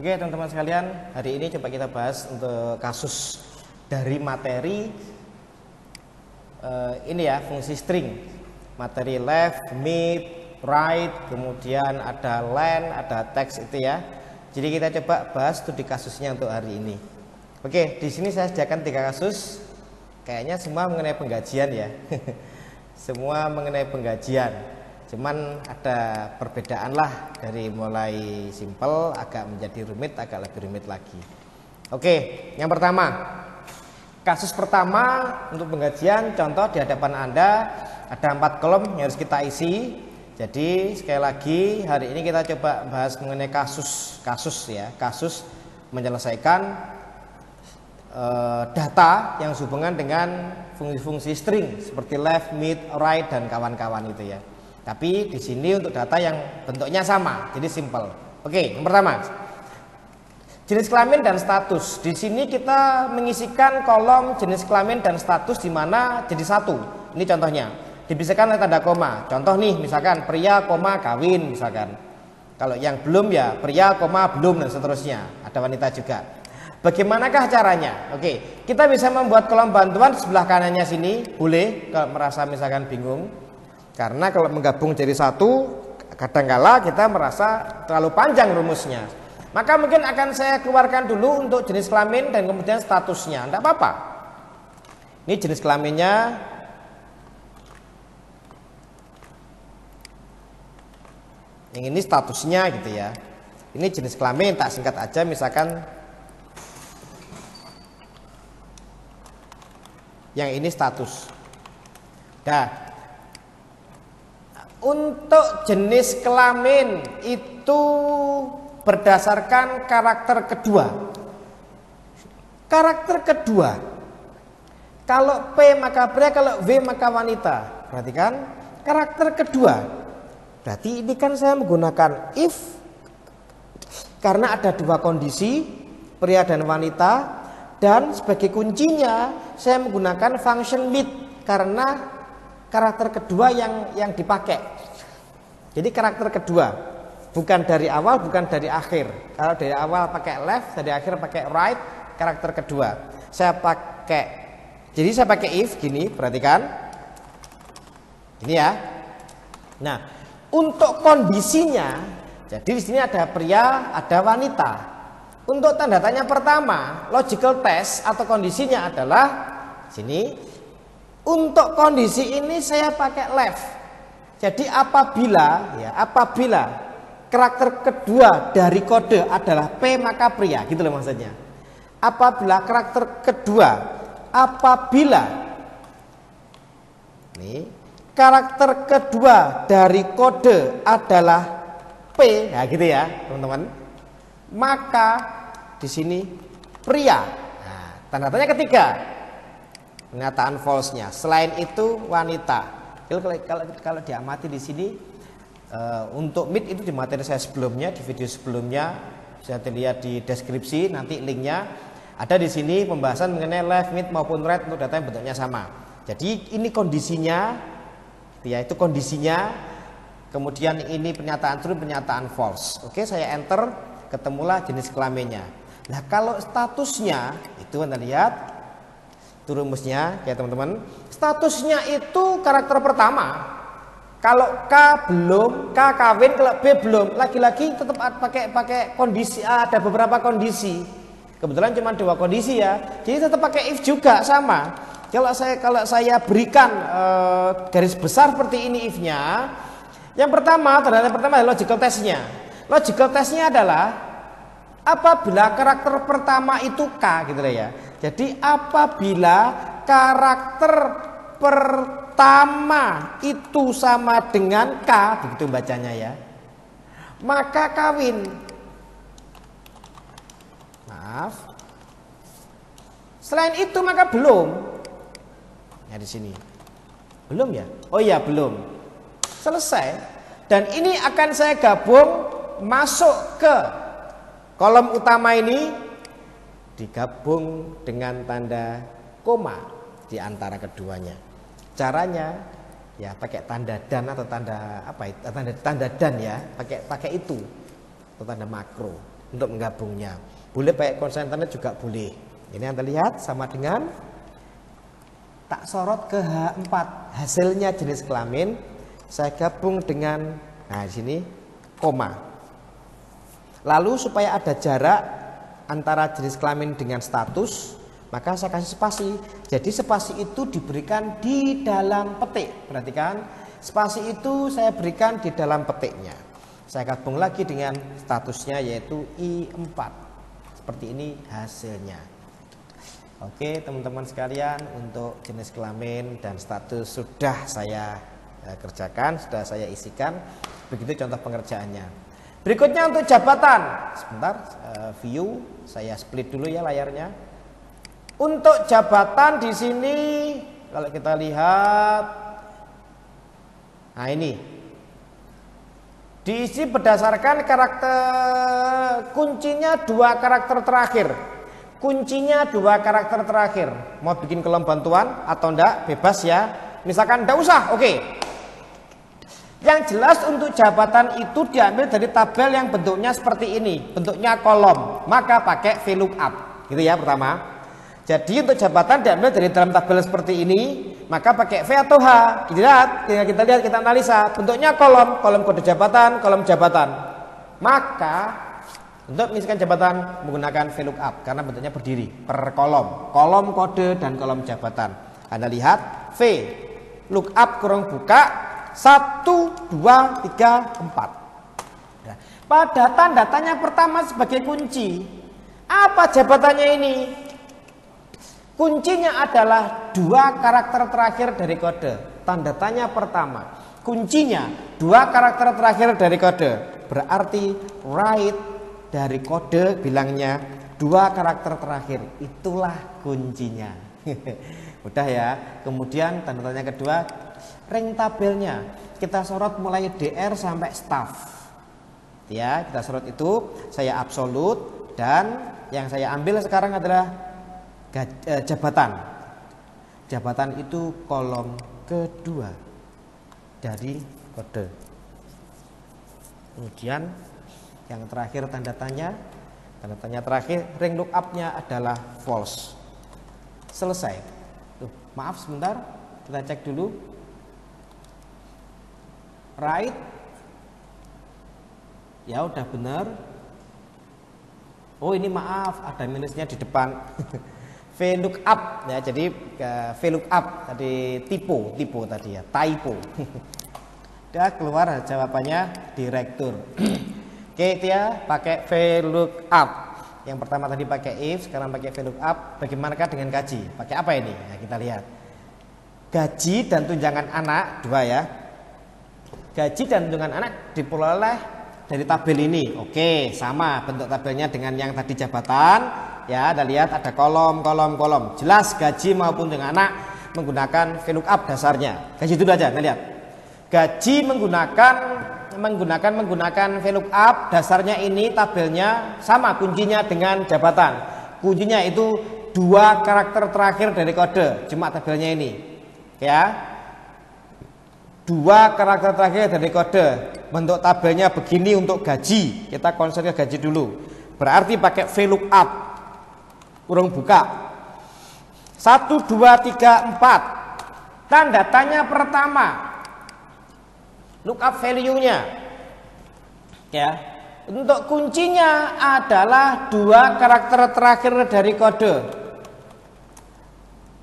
Oke teman-teman sekalian, hari ini coba kita bahas untuk kasus dari materi ini ya, fungsi string. Materi left, mid, right, kemudian ada len, ada text itu ya. Jadi kita coba bahas studi kasusnya untuk hari ini. Oke, di sini saya sediakan 3 kasus. Kayaknya semua mengenai penggajian ya. Semua mengenai penggajian. Cuman ada perbedaan lah, dari mulai simple agak menjadi rumit, agak lebih rumit lagi. Oke, yang pertama, kasus pertama untuk penggajian, contoh di hadapan Anda ada 4 kolom yang harus kita isi. Jadi sekali lagi hari ini kita coba bahas mengenai kasus menyelesaikan data yang sehubungan dengan fungsi-fungsi string seperti left, mid, right dan kawan-kawan itu ya. Tapi di sini untuk data yang bentuknya sama, jadi simple. Oke, yang pertama, jenis kelamin dan status. Di sini kita mengisikan kolom jenis kelamin dan status di mana jadi satu. Ini contohnya, dipisahkan oleh tanda koma. Contoh nih, misalkan pria, kawin, misalkan. Kalau yang belum ya pria, belum dan seterusnya. Ada wanita juga. Bagaimanakah caranya? Oke, kita bisa membuat kolom bantuan di sebelah kanannya sini, boleh kalau merasa misalkan bingung. Karena kalau menggabung jadi satu, kadangkala kita merasa terlalu panjang rumusnya. Maka mungkin akan saya keluarkan dulu untuk jenis kelamin dan kemudian statusnya. Tidak apa-apa. Ini jenis kelaminnya. Yang ini statusnya gitu ya. Ini jenis kelamin, tak singkat aja misalkan. Yang ini status. Dah. Untuk jenis kelamin itu berdasarkan karakter kedua. Karakter kedua. Kalau P maka pria, kalau V maka wanita. Perhatikan karakter kedua. Berarti ini kan saya menggunakan if karena ada 2 kondisi, pria dan wanita, dan sebagai kuncinya saya menggunakan function mid karena karakter kedua yang dipakai. Jadi karakter kedua, bukan dari awal, bukan dari akhir. Kalau dari awal pakai left, dari akhir pakai right, karakter kedua. Jadi saya pakai if gini, perhatikan. Ini ya. Nah, untuk kondisinya, jadi di sini ada pria, ada wanita. Untuk tanda tanya pertama, logical test atau kondisinya adalah sini. Untuk kondisi ini saya pakai left. Jadi apabila karakter kedua dari kode adalah P maka pria, gitu loh maksudnya. Apabila karakter kedua dari kode adalah P, ya gitu ya, teman-teman. Maka di sini pria. Nah, tanda tanya ketiga. Pernyataan false-nya. Selain itu wanita. Kalau diamati di sini untuk mid itu di materi saya sebelumnya, di video sebelumnya bisa dilihat di deskripsi nanti linknya. Ada di sini pembahasan mengenai left, mid maupun right untuk data yang bentuknya sama. Jadi ini kondisinya, ya itu kondisinya. Kemudian ini pernyataan true, pernyataan false. Oke, saya enter, ketemulah jenis kelaminnya. Nah kalau statusnya itu Anda lihat. Itu rumusnya ya teman-teman. Statusnya itu karakter pertama. Kalau K belum, K kawin, kalau B belum, lagi-lagi tetap pakai kondisi. Ada beberapa kondisi. Kebetulan cuma 2 kondisi ya. Jadi tetap pakai if juga sama. Kalau saya berikan garis besar seperti ini if-nya. Yang pertama, tanda pertama adalah logical test-nya. Logical test-nya adalah apabila karakter pertama itu K gitu ya. Jadi apabila karakter pertama itu sama dengan K, begitu bacanya ya, maka kawin. Maaf. Selain itu maka belum. Ya di sini. Belum ya? Oh iya, belum. Selesai. Dan ini akan saya gabung masuk ke kolom utama ini, digabung dengan tanda koma di antara keduanya. Caranya ya pakai tanda dan atau tanda apa itu? Tanda dan ya, pakai itu atau tanda makro. untuk menggabungnya. Boleh pakai konsentrasi juga boleh. Ini Anda lihat sama dengan tak sorot ke H4, hasilnya jenis kelamin saya gabung dengan, nah di sini koma. Lalu supaya ada jarak antara jenis kelamin dengan status, maka saya kasih spasi. Jadi spasi itu diberikan di dalam petik. Perhatikan, spasi itu saya berikan di dalam petiknya. Saya gabung lagi dengan statusnya yaitu I4. Seperti ini hasilnya. Oke teman-teman sekalian, untuk jenis kelamin dan status sudah saya kerjakan, sudah saya isikan. Begitu contoh pengerjaannya. Berikutnya untuk jabatan. Sebentar, view saya split dulu ya layarnya. Untuk jabatan di sini kalau kita lihat, nah ini diisi berdasarkan karakter kuncinya, 2 karakter terakhir. Kuncinya 2 karakter terakhir. Mau bikin kolom bantuan atau enggak, bebas ya. Misalkan enggak usah, oke. Yang jelas untuk jabatan itu diambil dari tabel yang bentuknya seperti ini, bentuknya kolom. Maka pakai VLOOKUP, gitu ya pertama. Jadi untuk jabatan diambil dari dalam tabel seperti ini, maka pakai V atau H. Kita lihat, kita analisa. Bentuknya kolom, kolom kode jabatan, kolom jabatan. Maka untuk mengisikan jabatan menggunakan VLOOKUP karena bentuknya berdiri per kolom, kolom kode dan kolom jabatan. Anda lihat V lookup kurung buka 1, 2, 3, 4. Nah, pada tanda tanya pertama sebagai kunci, apa jabatannya ini? Kuncinya adalah 2 karakter terakhir dari kode. Tanda tanya pertama, kuncinya 2 karakter terakhir dari kode. Berarti write dari kode bilangnya 2 karakter terakhir, itulah kuncinya. Udah ya. Kemudian tanda tanya kedua, rank tabelnya kita sorot mulai DR sampai staff. Ya, kita sorot itu saya absolut, dan yang saya ambil sekarang adalah jabatan. Jabatan itu kolom kedua dari kode. Kemudian yang terakhir tanda tanya terakhir, rank lookupnya adalah false. Selesai. Tuh, maaf sebentar, kita cek dulu. Right, ya udah benar. Oh ini maaf, ada minusnya di depan. VLOOKUP ya, jadi VLOOKUP tadi typo tadi ya, typo. Udah keluar jawabannya direktur. Oke, dia pakai VLOOKUP. Yang pertama tadi pakai if, sekarang pakai VLOOKUP. Bagaimanakah dengan gaji? Pakai apa ini? Nah, kita lihat. Gaji dan tunjangan anak 2 ya. Gaji dan tunjangan anak diperoleh dari tabel ini. Oke, sama bentuk tabelnya dengan yang tadi jabatan. Ya, Anda lihat ada kolom. Jelas gaji maupun tunjangan anak menggunakan VLOOKUP dasarnya. Gaji dulu aja, Anda lihat. Gaji menggunakan VLOOKUP dasarnya ini, tabelnya sama kuncinya dengan jabatan. Kuncinya itu 2 karakter terakhir dari kode, cuma tabelnya ini. Ya. 2 karakter terakhir dari kode. Bentuk tabelnya begini untuk gaji. Kita konsen ke gaji dulu. Berarti pakai VLOOKUP kurung buka 1, 2, 3, 4. Tanda tanya pertama, lookup value-nya. Ya. Untuk kuncinya adalah 2 karakter terakhir dari kode.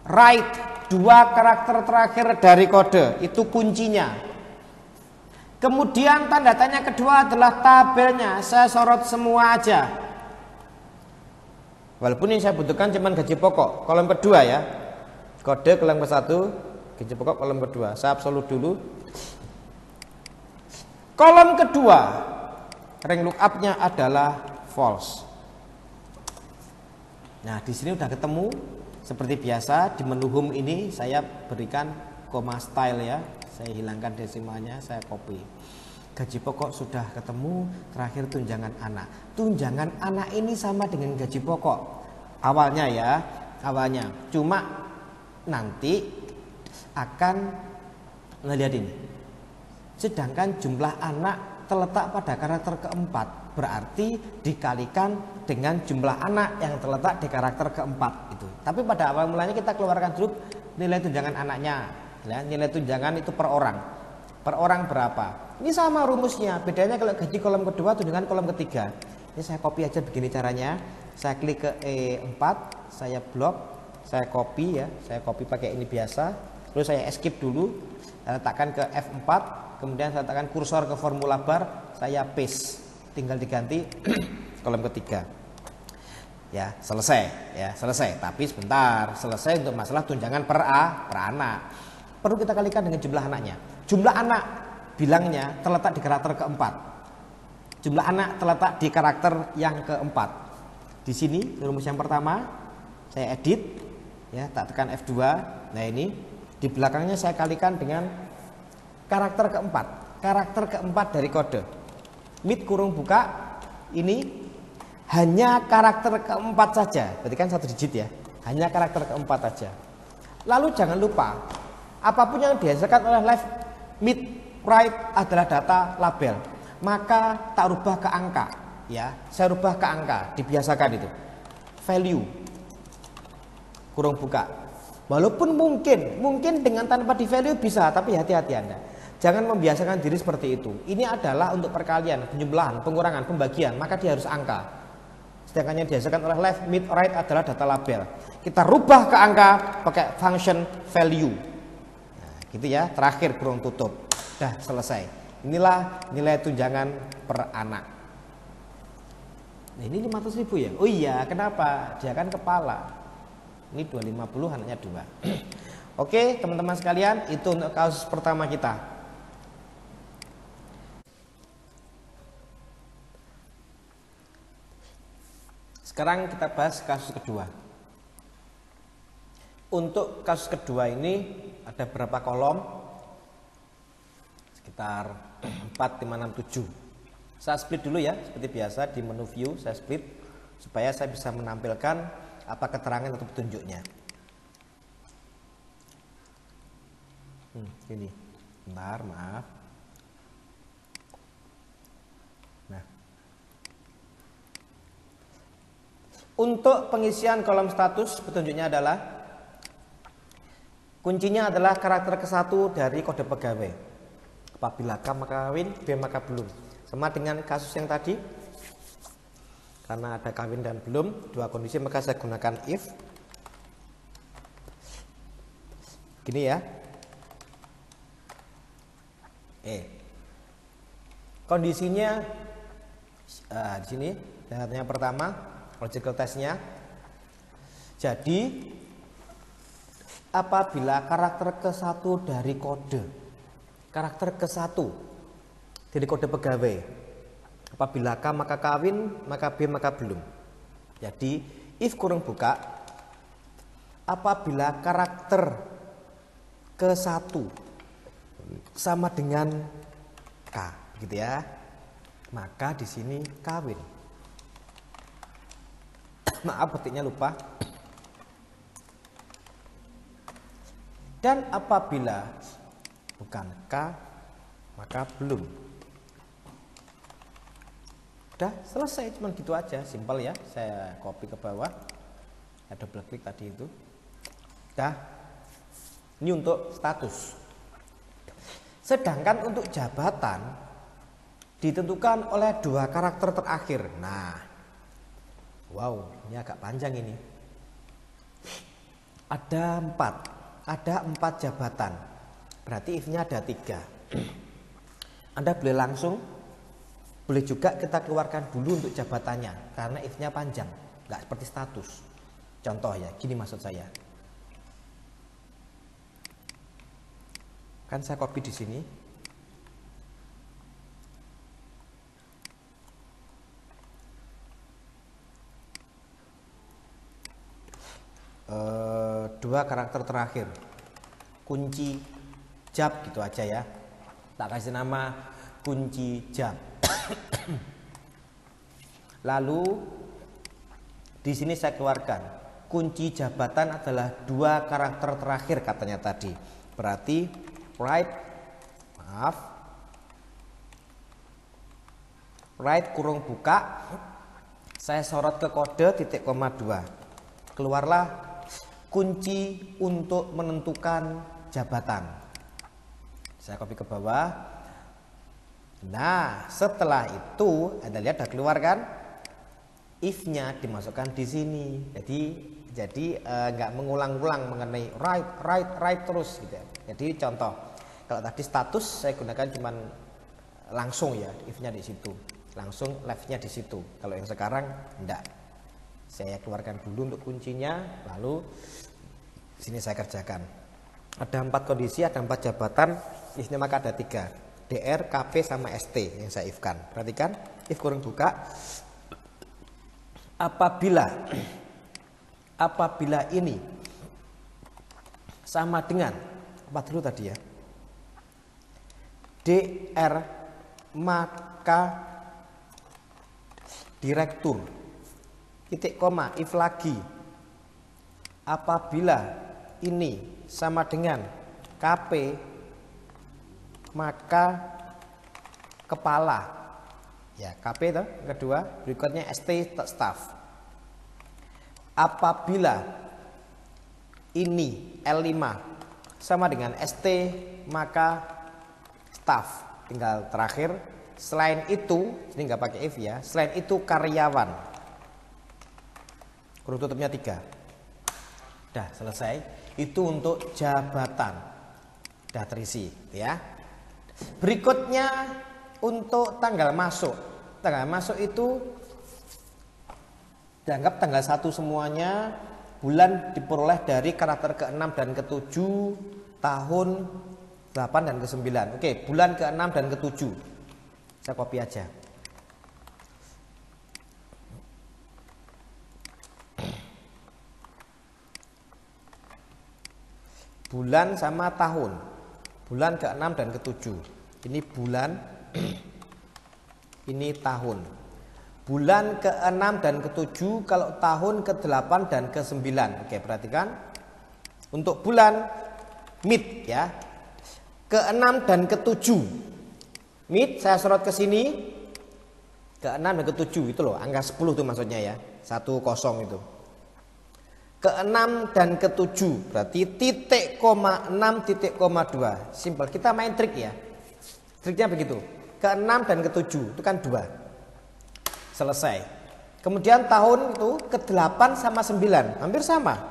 Write 2 karakter terakhir dari kode, itu kuncinya. Kemudian tanda tanya kedua adalah tabelnya. Saya sorot semua aja. Walaupun yang saya butuhkan cuma gaji pokok, kolom kedua ya. Kode kolom ke-1, gaji pokok kolom kedua. Saya absolut dulu. Kolom kedua, rank lookupnya adalah false. Nah, di sini udah ketemu. Seperti biasa di menu home ini saya berikan koma style ya. Saya hilangkan desimalnya, saya copy. Gaji pokok sudah ketemu, terakhir tunjangan anak. Tunjangan anak ini sama dengan gaji pokok. Awalnya ya, awalnya. Cuma nanti akan ngelihat ini. Sedangkan jumlah anak terletak pada karakter keempat, berarti dikalikan dengan jumlah anak yang terletak di karakter keempat itu. Tapi pada awal mulanya kita keluarkan dulu nilai tunjangan anaknya, ya, nilai tunjangan itu per orang. Per orang berapa? Ini sama rumusnya, bedanya kalau gaji kolom kedua, tunjangan kolom ketiga. Ini saya copy aja begini caranya. Saya klik ke E4, saya blok, saya copy ya, saya copy pakai ini biasa. Terus saya escape dulu, saya letakkan ke F4, kemudian saya letakkan kursor ke formula bar, saya paste, tinggal diganti kolom ketiga. Ya, selesai, ya, selesai. Tapi sebentar, selesai untuk masalah tunjangan per anak. Perlu kita kalikan dengan jumlah anaknya. Jumlah anak bilangnya terletak di karakter keempat. Jumlah anak terletak di karakter yang keempat. Di sini rumus yang pertama saya edit, ya, tak tekan F2. Nah ini di belakangnya saya kalikan dengan karakter keempat. Karakter keempat dari kode. Mid kurung buka ini hanya karakter keempat saja. Berarti kan satu digit ya. Hanya karakter keempat saja. Lalu jangan lupa apapun yang dihasilkan oleh left, mid, right adalah data label. Maka tak rubah ke angka, ya. Saya rubah ke angka, dibiasakan itu. Value kurung buka. Walaupun mungkin dengan tanpa di value bisa, tapi hati-hati Anda. Jangan membiasakan diri seperti itu. Ini adalah untuk perkalian, penjumlahan, pengurangan, pembagian, maka dia harus angka. Sedangkan yang dihasilkan oleh left, mid, right adalah data label. Kita rubah ke angka pakai function value. Nah, gitu ya, terakhir kurung tutup. Dah selesai. Inilah nilai tunjangan per anak. Nah, ini 500.000 ya? Oh iya, kenapa? Dia kan kepala. Ini 250, anaknya 2. Oke, teman-teman sekalian, itu untuk kasus pertama kita. Sekarang kita bahas kasus kedua. Untuk kasus kedua ini ada berapa kolom? Sekitar 4, 5, 6, 7. Saya split dulu ya, seperti biasa di menu view saya split supaya saya bisa menampilkan apa keterangan atau petunjuknya. Ini, bentar, maaf. Nah, untuk pengisian kolom status petunjuknya adalah kuncinya adalah karakter ke-1 dari kode pegawai. Apabila K maka kawin, B maka belum. Sama dengan kasus yang tadi. Karena ada kawin dan belum, dua kondisi, maka saya gunakan if. Gini ya. Kondisinya di sini yang pertama, logical testnya. Jadi apabila karakter ke-1 dari kode, karakter ke-1 dari kode pegawai, apabila K maka kawin, maka B maka belum. Jadi if kurung buka, apabila karakter ke-1 sama dengan K, gitu ya, maka di sini kawin. Maaf, petiknya lupa. Dan apabila bukan K, maka belum. Udah selesai, cuma gitu aja, simpel ya. Saya copy ke bawah, saya double klik tadi itu. Udah. Ini untuk status. Sedangkan untuk jabatan ditentukan oleh dua karakter terakhir. Nah, wow, ini agak panjang ini. Ada 4 jabatan. Berarti if-nya ada 3. Anda boleh langsung, boleh juga kita keluarkan dulu untuk jabatannya, karena if-nya panjang, nggak seperti status. Contoh ya, gini maksud saya. Kan saya copy di sini. Dua karakter terakhir, kunci jab gitu aja ya. Tak kasih nama kunci jab. Lalu di sini saya keluarkan kunci jabatan adalah dua karakter terakhir katanya tadi. Berarti right, maaf, Right kurung buka, saya sorot ke kode titik koma 2. Keluarlah kunci untuk menentukan jabatan. Saya copy ke bawah. Nah, setelah itu Anda lihat udah keluar kan? If-nya dimasukkan di sini. Jadi nggak mengulang-ulang mengenai right terus gitu ya. Jadi contoh, kalau tadi status saya gunakan cuman langsung ya, if-nya di situ. Langsung left-nya di situ. Kalau yang sekarang enggak. Saya keluarkan dulu untuk kuncinya, lalu sini saya kerjakan. Ada 4 kondisi, ada 4 jabatan, if-nya maka ada 3. DR, KP sama ST yang saya if-kan. Perhatikan, if kurung buka. Apabila ini sama dengan apa dulu tadi ya? DR maka direktur titik koma if lagi apabila ini sama dengan KP maka kepala ya KP itu kedua, berikutnya ST staff. Apabila ini L5 sama dengan ST maka staff. Tinggal terakhir, selain itu ini nggak pakai if ya, selain itu karyawan. Kurung tutupnya 3. Dah selesai. Itu untuk jabatan. Dah terisi ya. Berikutnya untuk tanggal masuk. Tanggal masuk itu dianggap tanggal 1 semuanya, bulan diperoleh dari karakter ke-6 dan ke-7, tahun 8 dan ke-9. Oke, bulan ke-6 dan ke-7. Saya copy aja. Bulan sama tahun. Bulan ke-6 dan ke-7. Ini bulan, ini tahun. Bulan ke-6 dan ke-7, kalau tahun ke-8 dan ke-9. Oke, perhatikan. Untuk bulan mid ya. Ke-6 dan ke-7. Mid saya sorot ke sini. Ke-6 dan ke-7 itu loh, angka 10 itu maksudnya ya. 10 itu. Ke-6 dan ke-7 berarti titik koma 6 titik koma 2. Simpel. Kita main trik ya. Triknya begitu. Ke-6 dan ke-7 itu kan 2. Selesai. Kemudian tahun itu ke-8 sama 9. Hampir sama.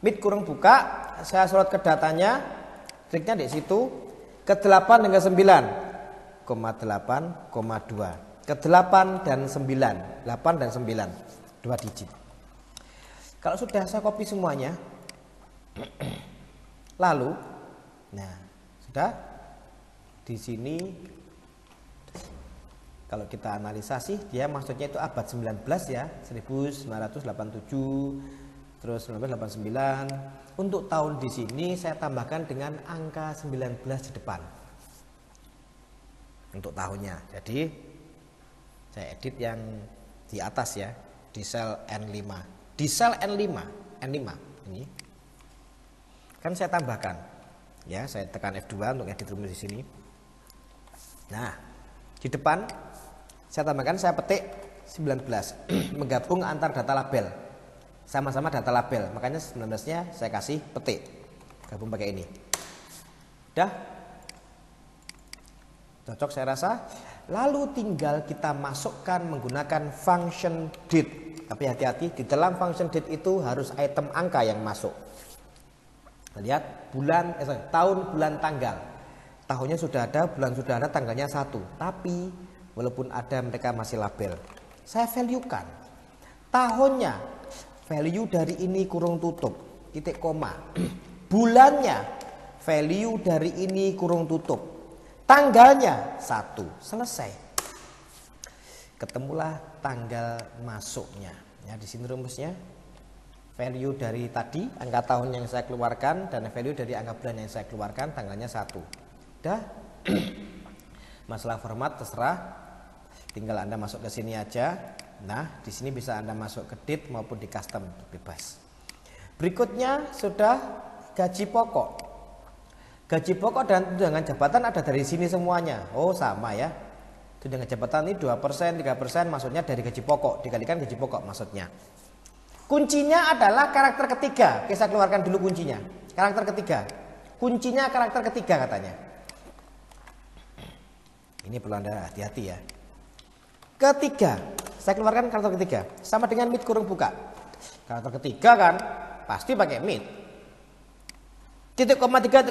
Mid kurung buka, saya sorot ke datanya. Triknya di situ. Ke-8 dan ke-9. 8, 2. Ke-8 dan 9. 8 dan 9. 2 digit. Kalau sudah saya copy semuanya. Lalu, nah, sudah di sini kalau kita analisa sih dia maksudnya itu abad 19 ya, 1987 terus 1989. Untuk tahun di sini saya tambahkan dengan angka 19 di depan. Untuk tahunnya. Jadi saya edit yang di atas ya, di sel N5. Di sel N5 ini kan saya tambahkan ya, saya tekan F2 untuk edit rumus di sini. Nah, di depan saya tambahkan, saya petik 19 menggabung antar data label, sama-sama data label, makanya 19-nya saya kasih petik, gabung pakai ini. Udah cocok saya rasa. Lalu tinggal kita masukkan menggunakan function date. Tapi hati-hati, di dalam function date itu harus item angka yang masuk. Lihat tahun, bulan, tanggal. Tahunnya sudah ada, bulan sudah ada, tanggalnya 1. Tapi walaupun ada mereka masih label. Saya value-kan. Tahunnya value dari ini kurung tutup, titik koma. Bulannya value dari ini kurung tutup. Tanggalnya 1. Selesai. Ketemulah tanggal masuknya. Ya, di sini rumusnya. Value dari tadi, angka tahun yang saya keluarkan, dan value dari angka bulan yang saya keluarkan, tanggalnya 1. Udah. Masalah format terserah. Tinggal Anda masuk ke sini aja. Nah, di sini bisa Anda masuk ke date maupun di custom, bebas. Berikutnya sudah gaji pokok. Gaji pokok dan tunjangan jabatan ada dari sini semuanya. Oh, sama ya. Tunjangan jabatan ini 2%, 3% maksudnya dari gaji pokok, dikalikan gaji pokok maksudnya. Kuncinya adalah karakter ketiga. Oke, saya keluarkan dulu kuncinya. Karakter ketiga. Kuncinya karakter ketiga katanya. Ini perlu Anda hati-hati ya. Ketiga. Saya keluarkan karakter ketiga. Sama dengan mid kurung buka. Karakter ketiga kan pasti pakai mid. 0,3, 0,1.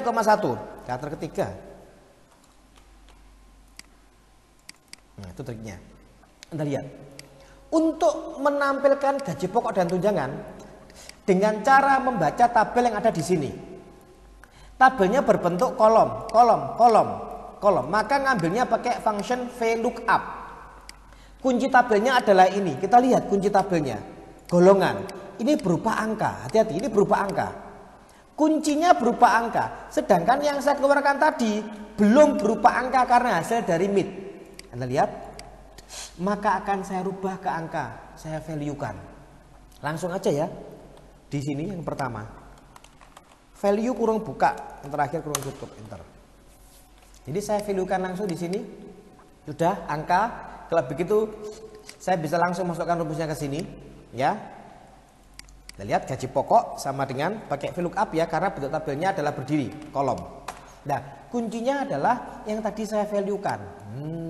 Karakter ketiga. Nah, itu triknya. Anda lihat. Untuk menampilkan gaji pokok dan tunjangan dengan cara membaca tabel yang ada di sini. Tabelnya berbentuk kolom. Maka ngambilnya pakai function VLOOKUP. Kunci tabelnya adalah ini. Kita lihat kunci tabelnya. Golongan. Ini berupa angka. Hati-hati, ini berupa angka. Kuncinya berupa angka. Sedangkan yang saya keluarkan tadi belum berupa angka karena hasil dari mid. Anda lihat? Maka akan saya rubah ke angka, saya value-kan. Langsung aja ya. Di sini yang pertama. Value kurung buka, yang terakhir kurung tutup, enter. Jadi saya value-kan langsung di sini. Sudah angka. Kalau begitu saya bisa langsung masukkan rumusnya ke sini, ya. Kita lihat gaji pokok sama dengan pakai VLOOKUP ya, karena bentuk tabelnya adalah berdiri, kolom. Nah, kuncinya adalah yang tadi saya value-kan.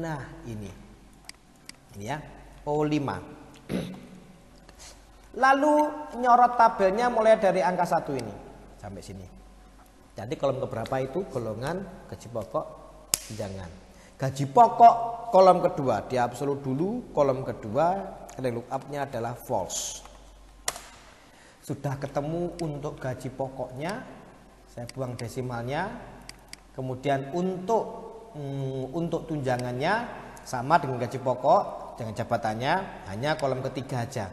Nah, ini ya, O5. Lalu nyorot tabelnya mulai dari angka 1 ini sampai sini. Jadi kolom keberapa itu golongan gaji pokok tunjangan. Gaji pokok kolom kedua di absolut dulu, kolom kedua VLOOKUP-nya adalah false. Sudah ketemu untuk gaji pokoknya, saya buang desimalnya. Kemudian untuk tunjangannya sama dengan gaji pokok, dengan jabatannya hanya kolom ketiga aja.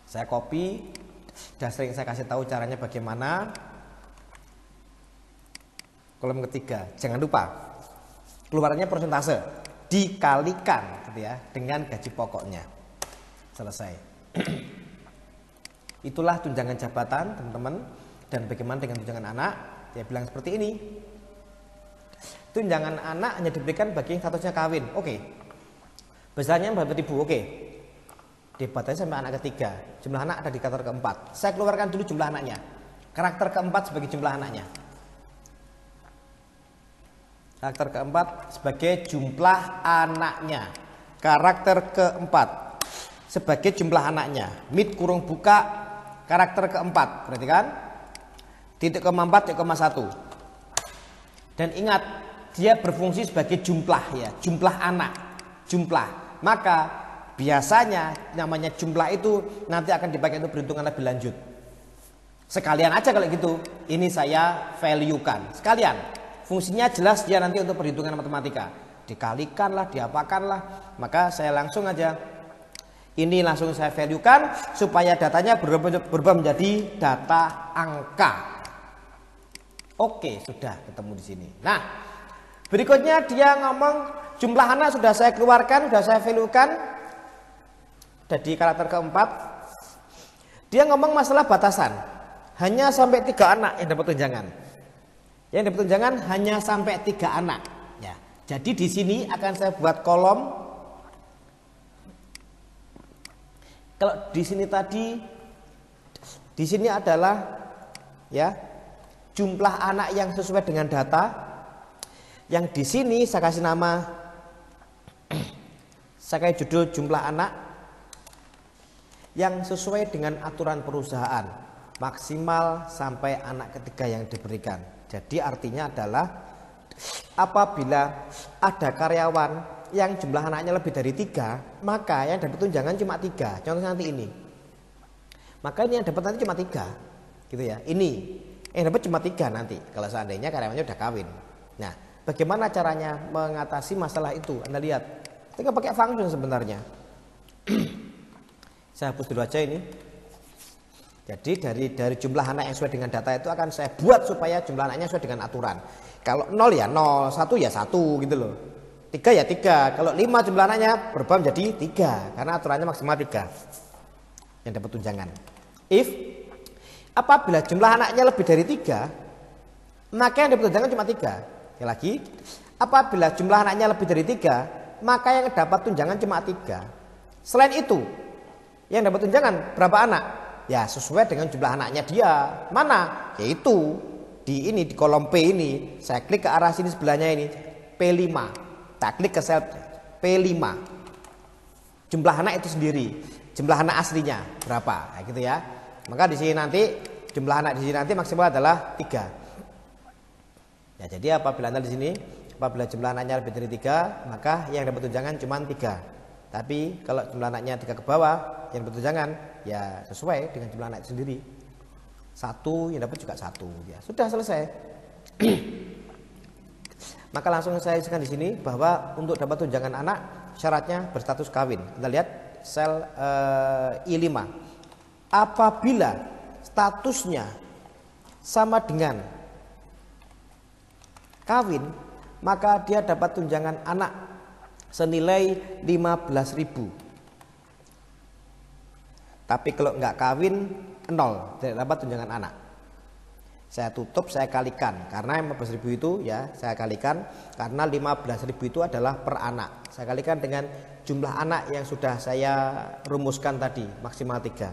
Saya copy, sudah sering saya kasih tahu caranya bagaimana. Kolom ketiga, jangan lupa keluarannya persentase dikalikan gitu ya dengan gaji pokoknya. Selesai. Itulah tunjangan jabatan teman-teman. Dan bagaimana dengan tunjangan anak? Dia bilang seperti ini. Tunjangan anak hanya diberikan bagi yang statusnya kawin. Oke. Besarnya berapa ribu? Oke. Dibatasi sampai anak ketiga. Jumlah anak ada di karakter keempat. Saya keluarkan dulu jumlah anaknya. Karakter keempat sebagai jumlah anaknya. Karakter keempat sebagai jumlah anaknya. Karakter keempat sebagai jumlah anaknya. Mid kurung buka karakter keempat. Perhatikan. 0,4, 0,1. Dan ingat, dia berfungsi sebagai jumlah ya, jumlah anak, jumlah. Maka biasanya namanya jumlah itu nanti akan dipakai untuk perhitungan lebih lanjut. Sekalian aja kalau gitu, ini saya value-kan. Sekalian, fungsinya jelas dia nanti untuk perhitungan matematika. Dikalikan lah, diapakan lah. Maka saya langsung aja, ini langsung saya value-kan supaya datanya berubah menjadi data angka. Oke, sudah ketemu di sini. Nah, berikutnya dia ngomong jumlah anak sudah saya keluarkan, sudah saya value-kan. Jadi karakter keempat. Dia ngomong masalah batasan. Hanya sampai 3 anak yang dapat tunjangan. Yang dapat tunjangan hanya sampai 3 anak. Ya. Jadi di sini akan saya buat kolom. Kalau di sini tadi, di sini adalah ya jumlah anak yang sesuai dengan data. Yang di sini saya kasih nama, saya kasih judul jumlah anak yang sesuai dengan aturan perusahaan, maksimal sampai anak ketiga yang diberikan. Jadi artinya adalah apabila ada karyawan yang jumlah anaknya lebih dari 3, maka yang dapat tunjangan cuma 3. Contohnya nanti ini. Maka ini yang dapat nanti cuma 3, gitu ya. Ini yang dapat cuma 3 nanti kalau seandainya karyawannya udah kawin. Nah, bagaimana caranya mengatasi masalah itu? Anda lihat, tinggal pakai function sebenarnya. Saya hapus dulu aja ini. Jadi dari jumlah anak yang sesuai dengan data itu akan saya buat supaya jumlah anaknya sesuai dengan aturan. Kalau 0 ya 0, 1 ya 1 gitu loh. 3 ya 3. Kalau 5 jumlah anaknya berubah menjadi 3 karena aturannya maksimal 3 yang dapat tunjangan. If apabila jumlah anaknya lebih dari 3, maka yang dapat tunjangan cuma 3. Sekali lagi, apabila jumlah anaknya lebih dari 3, maka yang dapat tunjangan cuma 3. Selain itu, yang dapat tunjangan berapa anak? Ya sesuai dengan jumlah anaknya dia. Mana? Yaitu di kolom P ini. Saya klik ke arah sini sebelahnya ini, P5. Saya klik ke sel P5. Jumlah anak itu sendiri, jumlah anak aslinya berapa? Nah, gitu ya. Maka di sini nanti jumlah anak di sini nanti maksimal adalah 3. Ya, jadi apabila Anda di sini, apabila jumlah anaknya lebih dari 3, maka yang dapat tunjangan cuma 3. Tapi kalau jumlah anaknya 3 ke bawah, yang dapat tunjangan ya sesuai dengan jumlah anak itu sendiri. 1 yang dapat juga 1. Ya, sudah selesai. Maka langsung saya isikan di sini bahwa untuk dapat tunjangan anak syaratnya berstatus kawin. Kita lihat sel I5. Apabila statusnya sama dengan kawin, maka dia dapat tunjangan anak senilai 15.000. Tapi kalau enggak kawin 0, tidak dapat tunjangan anak. Saya tutup, saya kalikan karena 15.000 itu ya saya kalikan karena 15.000 itu adalah per anak. Saya kalikan dengan jumlah anak yang sudah saya rumuskan tadi maksimal 3.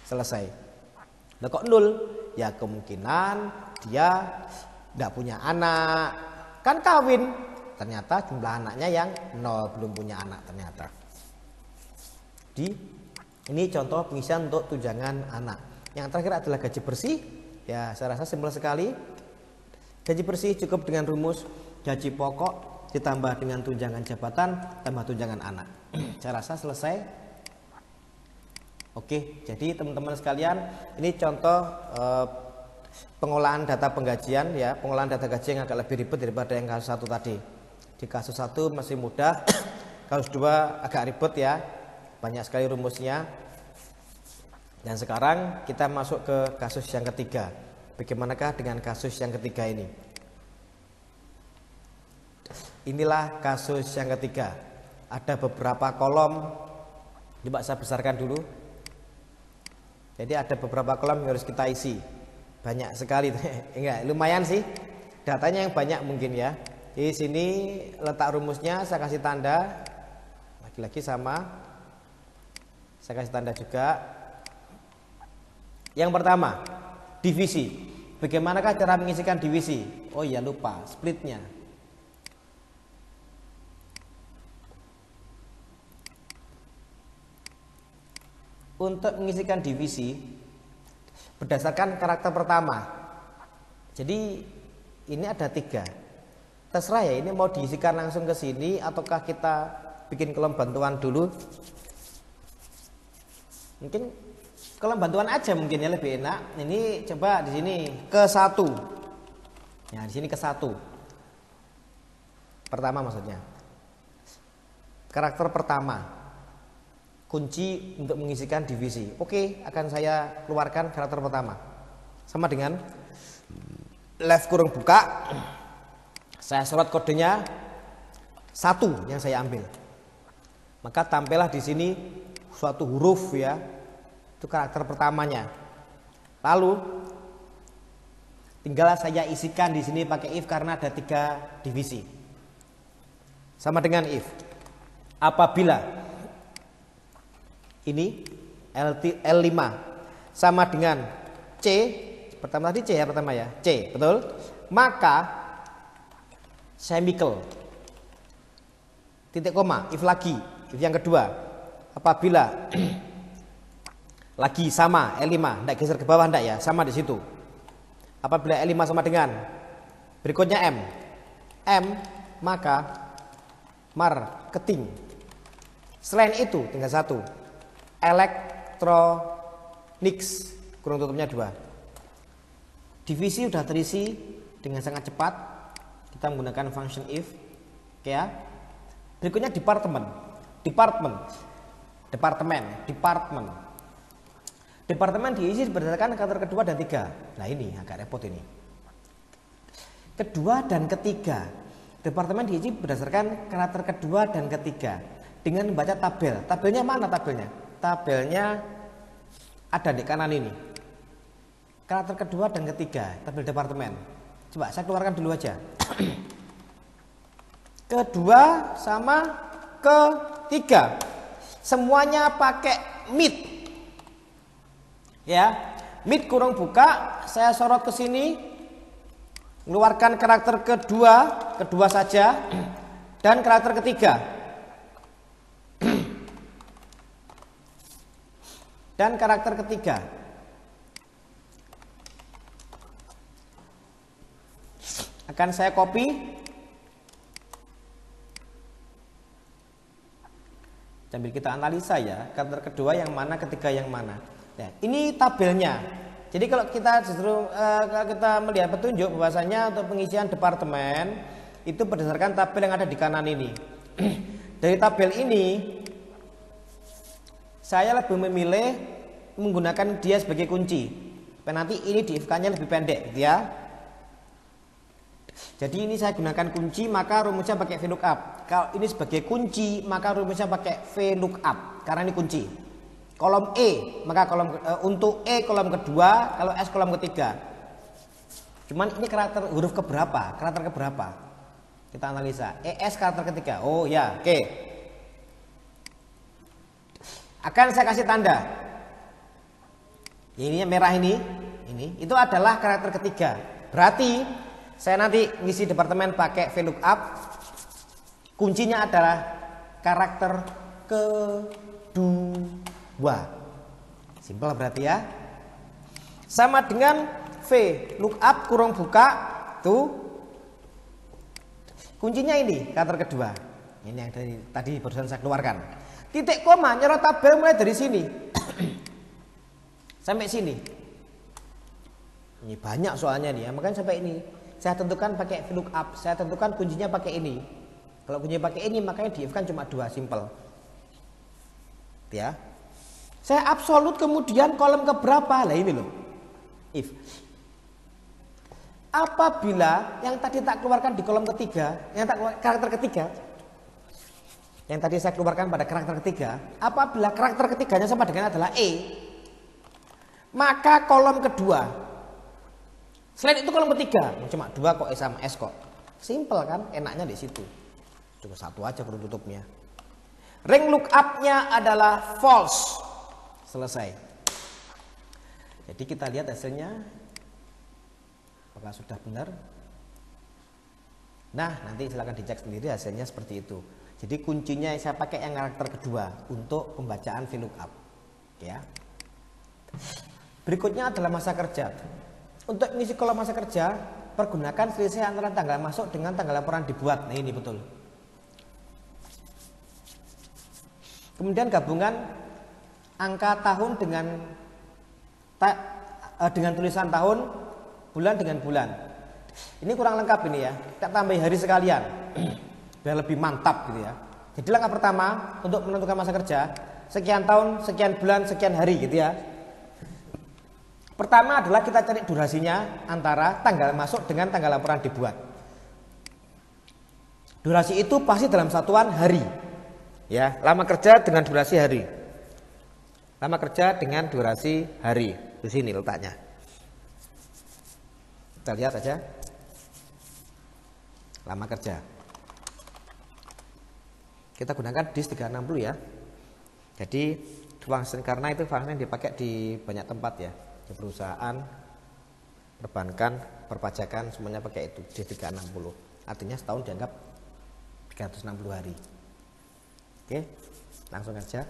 Selesai. Nah kok 0? Ya kemungkinan dia tidak punya anak. Kan kawin. Ternyata jumlah anaknya yang 0, belum punya anak ternyata. Ini contoh pengisian untuk tunjangan anak. Yang terakhir adalah gaji bersih. Ya saya rasa simpel sekali. Gaji bersih cukup dengan rumus gaji pokok ditambah dengan tunjangan jabatan tambah tunjangan anak. Saya rasa selesai. Oke, jadi teman-teman sekalian, ini contoh pengolahan data penggajian ya, pengolahan data gaji yang agak lebih ribet daripada yang kasus 1 tadi. Di kasus 1 masih mudah, kasus 2 agak ribet ya, banyak sekali rumusnya. Dan sekarang kita masuk ke kasus yang ketiga. Bagaimanakah dengan kasus yang ketiga ini? Inilah kasus yang ketiga. Ada beberapa kolom. Coba saya besarkan dulu. Jadi ada beberapa kolom yang harus kita isi. Banyak sekali. Enggak, lumayan sih. Datanya yang banyak mungkin ya. Di sini letak rumusnya saya kasih tanda. Lagi-lagi sama. Saya kasih tanda juga. Yang pertama, divisi. Bagaimanakah cara mengisikan divisi? Oh iya lupa, splitnya. Untuk mengisikan divisi berdasarkan karakter pertama. Jadi ini ada 3. Terserah ya, ini mau diisikan langsung ke sini ataukah kita bikin kolom bantuan dulu? Mungkin kolom bantuan aja mungkin ya lebih enak. Ini coba di sini ke 1. Ya, di sini ke 1. Pertama maksudnya. Karakter pertama. Kunci untuk mengisikan divisi. Oke, akan saya keluarkan karakter pertama. Sama dengan left kurung buka. Saya sorot kodenya 1 yang saya ambil. Maka tampillah di sini suatu huruf ya. Itu karakter pertamanya. Lalu tinggal saya isikan di sini pakai if karena ada 3 divisi. Sama dengan if. Apabila ini L5 sama dengan C, pertama tadi C ya pertama ya, C, betul? Maka semicolon. Titik koma, if lagi, if yang kedua. Apabila lagi sama L5, enggak geser ke bawah enggak ya, sama di situ. Apabila L5 sama dengan berikutnya M maka marketing. Selain itu tinggal 1. Electronics kurung tutupnya 2. Divisi sudah terisi dengan sangat cepat. Kita menggunakan function if. Oke ya. Berikutnya departemen. Departemen diisi berdasarkan karakter kedua dan 3. Nah ini agak repot ini. Kedua dan ketiga. Departemen diisi berdasarkan karakter kedua dan ketiga dengan membaca tabel. Tabelnya mana tabelnya? Tabelnya ada di kanan ini. Karakter kedua dan ketiga, tabel departemen. Coba saya keluarkan dulu aja. kedua sama ketiga. Semuanya pakai mid. Ya, mid kurung buka, saya sorot ke sini, mengeluarkan karakter kedua saja, dan karakter ketiga. Dan karakter ketiga. Akan saya copy. Sambil kita analisa ya, karakter kedua yang mana, ketiga yang mana. Nah, ini tabelnya. Jadi kalau kita justru kita melihat petunjuk bahwasanya untuk pengisian departemen itu berdasarkan tabel yang ada di kanan ini. Dari tabel ini saya lebih memilih menggunakan dia sebagai kunci. Nanti ini di if-nya lebih pendek, gitu ya. Jadi ini saya gunakan kunci, maka rumusnya pakai VLOOKUP. Kalau ini sebagai kunci, maka rumusnya pakai VLOOKUP karena ini kunci. Kolom E, maka kolom untuk E kolom kedua, kalau S kolom ketiga. Cuman ini karakter huruf keberapa? Karakter keberapa? Kita analisa. ES karakter ketiga. Oh ya, oke. Akan saya kasih tanda. Ini merah ini itu adalah karakter ketiga. Berarti saya nanti ngisi departemen pakai VLOOKUP. Kuncinya adalah karakter kedua. Simpel berarti ya. Sama dengan VLOOKUP kurung buka tuh. Kuncinya ini karakter kedua. Ini yang tadi barusan saya keluarkan. Titik koma nyorot tabel mulai dari sini sampai sini. Ini banyak soalnya nih ya, makanya sampai ini. Saya tentukan pakai VLOOKUP, saya tentukan kuncinya pakai ini. Kalau kuncinya pakai ini, makanya di if kan cuma 2, simple. Ya. Saya absolut kemudian kolom keberapa? Lah ini loh. If. Apabila yang tadi tak keluarkan di kolom ketiga, yang tak keluar, karakter ketiga, yang tadi saya keluarkan pada karakter ketiga, apabila karakter ketiganya sama dengan adalah E, maka kolom kedua. Selain itu kolom ketiga, cuma 2 kok E sama S kok. Simple kan, enaknya di situ. Cuma 1 aja kurung tutupnya. Ring lookup-nya adalah false. Selesai. Jadi kita lihat hasilnya. Apakah sudah benar? Nah, nanti silahkan dicek sendiri hasilnya seperti itu. Jadi kuncinya saya pakai yang karakter kedua untuk pembacaan VLOOKUP. Ya. Berikutnya adalah masa kerja. Untuk mengisi kolom masa kerja, pergunakan selisih antara tanggal masuk dengan tanggal laporan dibuat. Nah, ini betul. Kemudian gabungan angka tahun dengan tulisan tahun, bulan dengan bulan. Ini kurang lengkap ini ya. Kita tambah hari sekalian biar lebih mantap gitu ya. Jadi langkah pertama untuk menentukan masa kerja, sekian tahun, sekian bulan, sekian hari gitu ya. Pertama adalah kita cari durasinya antara tanggal masuk dengan tanggal laporan dibuat. Durasi itu pasti dalam satuan hari. Ya, lama kerja dengan durasi hari. Lama kerja dengan durasi hari. Di sini letaknya. Kita lihat aja. Lama kerja. Kita gunakan DIS 360 ya. Jadi karena itu function yang dipakai di banyak tempat ya. Di perusahaan, perbankan, perpajakan semuanya pakai itu DIS 360. Artinya setahun dianggap 360 hari. Oke, langsung aja.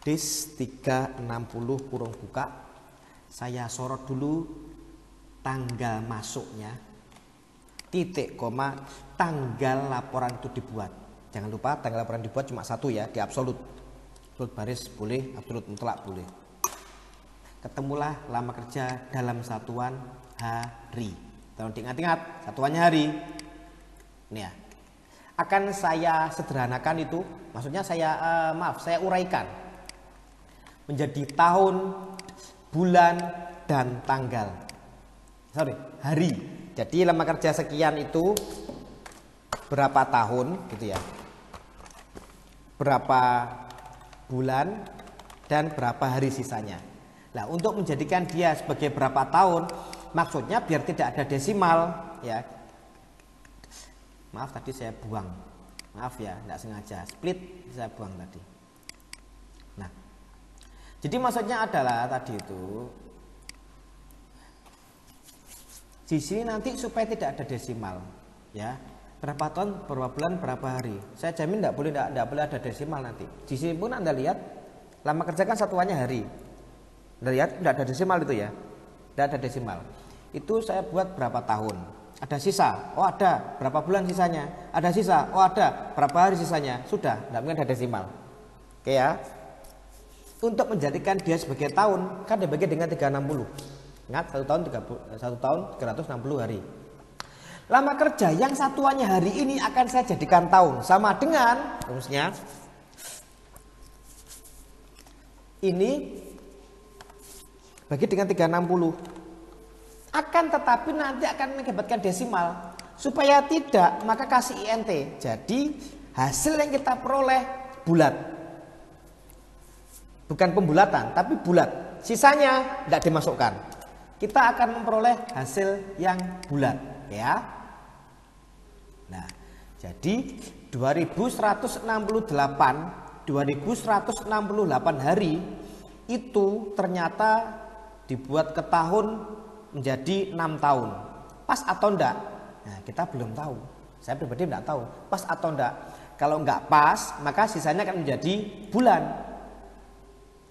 DIS 360 kurung buka. Saya sorot dulu tanggal masuknya. Titik koma tanggal laporan itu dibuat. Jangan lupa tanggal laporan dibuat cuma 1 ya, di absolut. Absolut baris boleh, absolut mutlak boleh. Ketemulah lama kerja dalam satuan hari. Tolong diingat-ingat, satuannya hari. Ini ya. Akan saya sederhanakan itu, maksudnya saya uraikan menjadi tahun, bulan, dan tanggal. Hari. Jadi lama kerja sekian itu berapa tahun gitu ya. Berapa bulan dan berapa hari sisanya. Nah, untuk menjadikan dia sebagai berapa tahun, maksudnya biar tidak ada desimal ya. Maaf tadi saya buang. Maaf ya, tidak sengaja. Split saya buang tadi. Nah, jadi maksudnya adalah tadi itu di sini nanti supaya tidak ada desimal, ya. Berapa tahun, berapa bulan, berapa hari. Saya jamin tidak boleh ada desimal nanti. Di sini pun Anda lihat lama kerja kan satuannya hari. Anda lihat tidak ada desimal itu ya. Tidak ada desimal. Itu saya buat berapa tahun. Ada sisa, oh ada. Berapa bulan sisanya? Ada sisa, oh ada. Berapa hari sisanya? Sudah, tidak mungkin ada desimal. Oke ya. Untuk menjadikan dia sebagai tahun, kan dibagi dengan 360. Ingat, 1 tahun 360 hari. Lama kerja yang satuannya hari ini akan saya jadikan tahun. Sama dengan, rumusnya, ini bagi dengan 360. Akan tetapi nanti akan mengakibatkan desimal. Supaya tidak, maka kasih INT. Jadi hasil yang kita peroleh bulat. Bukan pembulatan, tapi bulat. Sisanya tidak dimasukkan. Kita akan memperoleh hasil yang bulat, ya. Nah, jadi 2168 hari itu ternyata dibuat ke tahun menjadi 6 tahun. Pas atau enggak? Nah, kita belum tahu. Saya pribadi tidak tahu. Pas atau enggak? Kalau enggak pas, maka sisanya akan menjadi bulan.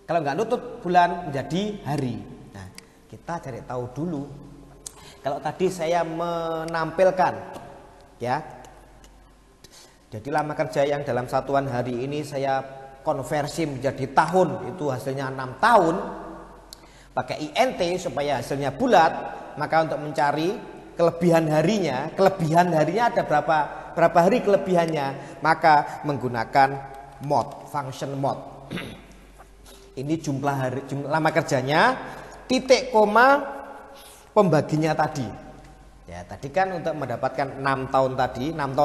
Kalau enggak nutut bulan menjadi hari. Nah, kita cari tahu dulu. Kalau tadi saya menampilkan, ya. Jadi lama kerja yang dalam satuan hari ini saya konversi menjadi tahun, itu hasilnya 6 tahun. Pakai INT supaya hasilnya bulat, maka untuk mencari kelebihan harinya ada berapa hari kelebihannya, maka menggunakan mod, function mod. Ini jumlah hari, lama kerjanya, titik koma pembaginya tadi. Ya, tadi kan untuk mendapatkan 6 tahun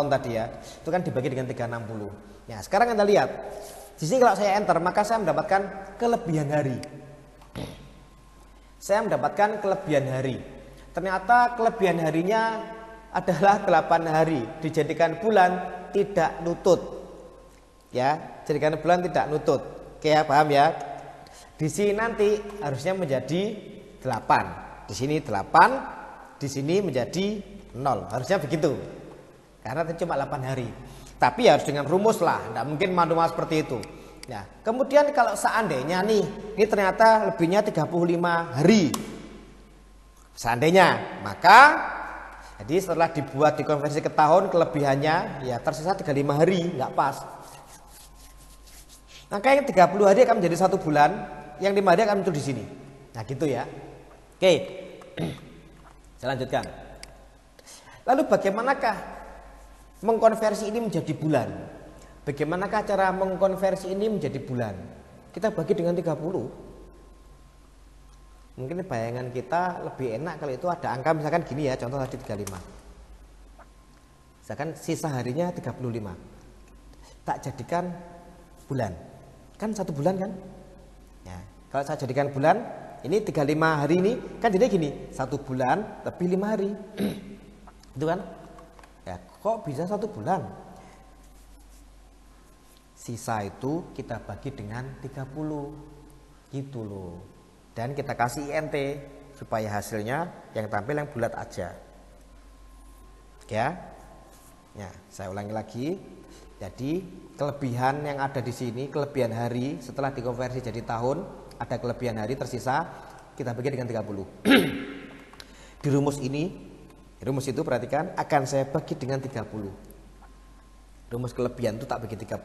tadi ya, itu kan dibagi dengan 360. Ya, sekarang Anda lihat. Di sini kalau saya enter, maka saya mendapatkan kelebihan hari. Saya mendapatkan kelebihan hari. Ternyata kelebihan harinya adalah 8 hari. Dijadikan bulan tidak nutut. Ya, jadikan bulan tidak nutut. Oke ya, paham ya? Di sini nanti harusnya menjadi 8. Di sini 8, di sini menjadi 0. Harusnya begitu. Karena itu cuma 8 hari. Tapi harus dengan rumus lah, tidak mungkin manual seperti itu. Nah, kemudian kalau seandainya nih, ini ternyata lebihnya 35 hari. Seandainya, maka jadi setelah dibuat dikonversi ke tahun, kelebihannya ya tersisa 35 hari, nggak pas. Maka yang 30 hari akan menjadi 1 bulan, yang 5 hari akan muncul di sini. Nah, gitu ya. Oke. Saya lanjutkan. Lalu bagaimanakah mengkonversi ini menjadi bulan? Bagaimanakah cara mengkonversi ini menjadi bulan? Kita bagi dengan 30. Mungkin bayangan kita lebih enak kalau itu ada angka misalkan gini ya, contoh tadi 35. Misalkan sisa harinya 35. Tak jadikan bulan. Kan 1 bulan kan? Ya, kalau saya jadikan bulan, ini 35 hari ini kan jadi gini, 1 bulan lebih 5 hari. Itu kan? Ya, kok bisa 1 bulan? Sisa itu kita bagi dengan 30 gitu loh. Dan kita kasih INT supaya hasilnya yang tampil yang bulat aja. Ya. Ya, saya ulangi lagi. Jadi kelebihan yang ada di sini, kelebihan hari setelah dikonversi jadi tahun, ada kelebihan hari tersisa, kita bagi dengan 30. Di rumus ini, rumus itu perhatikan akan saya bagi dengan 30. Rumus kelebihan itu tak bagi 30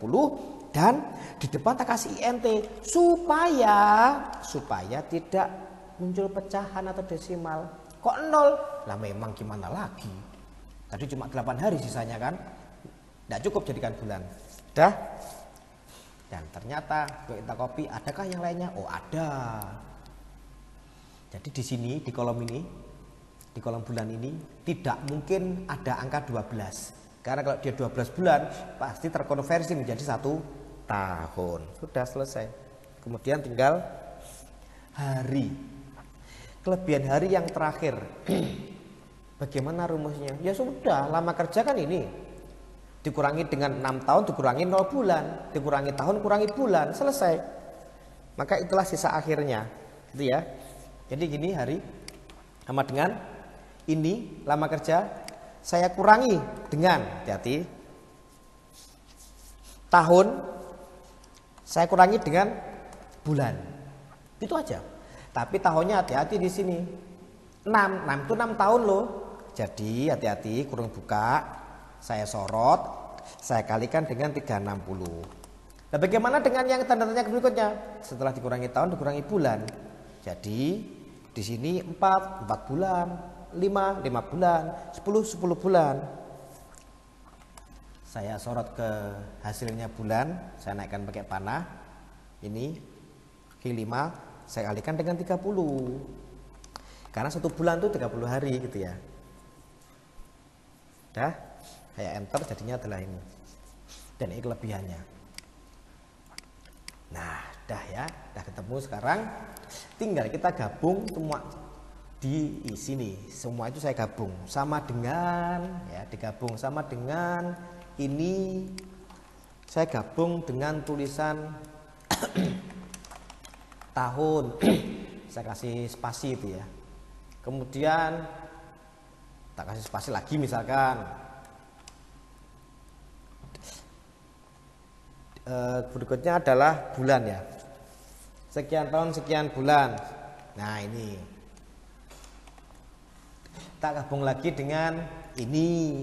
dan di depan tak kasih INT supaya tidak muncul pecahan atau desimal. Kok 0? Lah memang gimana lagi? Tadi cuma 8 hari sisanya kan? Tidak cukup jadikan bulan. Dah? Dan ternyata kita copy, adakah yang lainnya? Oh, ada. Jadi di sini di kolom ini, di kolom bulan ini tidak mungkin ada angka 12. Karena kalau dia 12 bulan pasti terkonversi menjadi 1 tahun. Sudah selesai. Kemudian tinggal hari. Kelebihan hari yang terakhir. Bagaimana rumusnya? Ya sudah, lama kerja kan ini. Dikurangi dengan 6 tahun, dikurangi 0 bulan, dikurangi tahun, kurangi bulan, selesai. Maka itulah sisa akhirnya, gitu ya. Jadi gini, hari sama dengan ini lama kerja saya kurangi dengan, hati-hati, tahun saya kurangi dengan bulan. Itu aja. Tapi tahunnya hati-hati di sini. 6 itu 6 tahun loh. Jadi hati-hati, kurung buka. Saya sorot, saya kalikan dengan 360. Nah, bagaimana dengan yang tanda tanya berikutnya? Setelah dikurangi tahun, dikurangi bulan. Jadi di sini 4 bulan, 5 bulan, 10 bulan. Saya sorot ke hasilnya bulan, saya naikkan pakai panah. Ini Q5, saya kalikan dengan 30. Karena 1 bulan itu 30 hari gitu ya. Dah. Saya enter, jadinya adalah ini. Dan ini kelebihannya. Nah, dah ya, dah ketemu sekarang. Tinggal kita gabung semua di sini. Semua itu saya gabung sama dengan ya, digabung sama dengan ini. Saya gabung dengan tulisan tahun. Saya kasih spasi itu ya. Kemudian tak kasih spasi lagi misalkan. Berikutnya adalah bulan ya, sekian tahun sekian bulan. Nah ini tak gabung lagi dengan ini,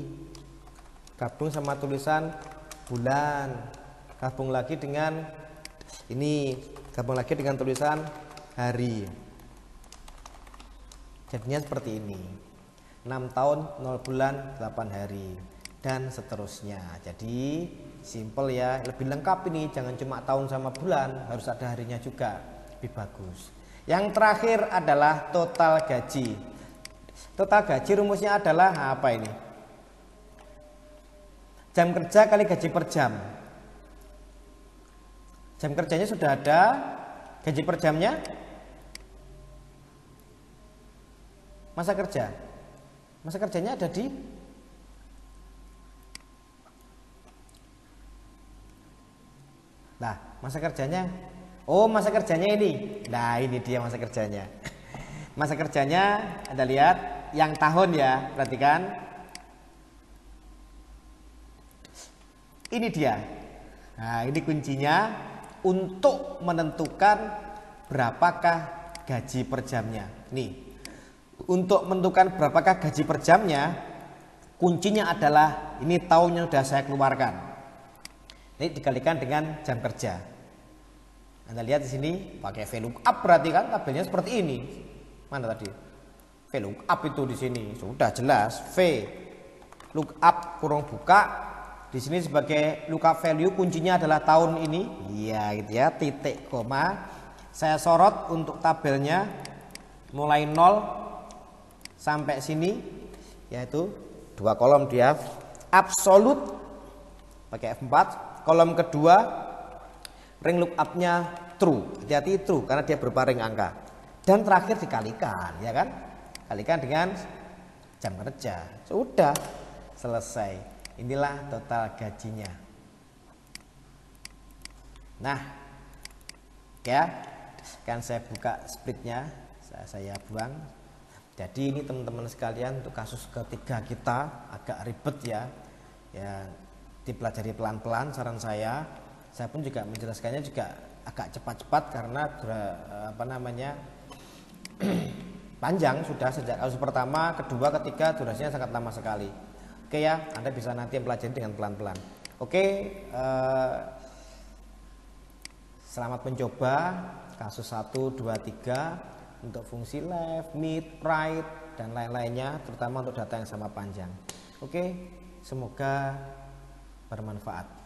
gabung sama tulisan bulan, gabung lagi dengan ini, gabung lagi dengan tulisan hari. Jadinya seperti ini, 6 tahun 0 bulan 8 hari dan seterusnya. Jadi simple ya, lebih lengkap ini, jangan cuma tahun sama bulan, harus ada harinya juga, lebih bagus. Yang terakhir adalah total gaji. Total gaji rumusnya adalah apa ini? Jam kerja kali gaji per jam. Jam kerjanya sudah ada, gaji per jamnya masa kerja. Masa kerjanya ada di Nah, masa kerjanya, oh masa kerjanya ini. Nah, ini dia masa kerjanya. Masa kerjanya, Anda lihat, yang tahun ya, perhatikan. Ini dia. Nah, ini kuncinya untuk menentukan berapakah gaji per jamnya. Nih, untuk menentukan berapakah gaji per jamnya, kuncinya adalah ini tahun yang sudah saya keluarkan. Ini dikalikan dengan jam kerja. Anda lihat di sini pakai VLOOKUP, berarti kan tabelnya seperti ini. Mana tadi? VLOOKUP itu di sini sudah jelas. VLOOKUP kurung buka. Di sini sebagai lookup value kuncinya adalah tahun ini. Iya gitu ya, titik koma. Saya sorot untuk tabelnya mulai 0 sampai sini, yaitu 2 kolom dia. Absolute pakai F4. Kolom kedua ring lookup-nya true, hati-hati true karena dia berupa ring angka. Dan terakhir dikalikan, ya kan? Kalikan dengan jam kerja. Sudah selesai. Inilah total gajinya. Nah, ya, kan saya buka splitnya, saya buang. Jadi ini teman-teman sekalian untuk kasus ketiga kita agak ribet ya. Ya, dipelajari pelan-pelan saran saya. Saya pun juga menjelaskannya juga agak cepat-cepat karena panjang sudah sejak kasus pertama, kedua, ketiga durasinya sangat lama sekali. Oke ya, Anda bisa nanti pelajari dengan pelan-pelan. Oke, selamat mencoba kasus 1, 2, 3 untuk fungsi left, mid, right dan lain-lainnya, terutama untuk data yang sama panjang. Oke, semoga bermanfaat.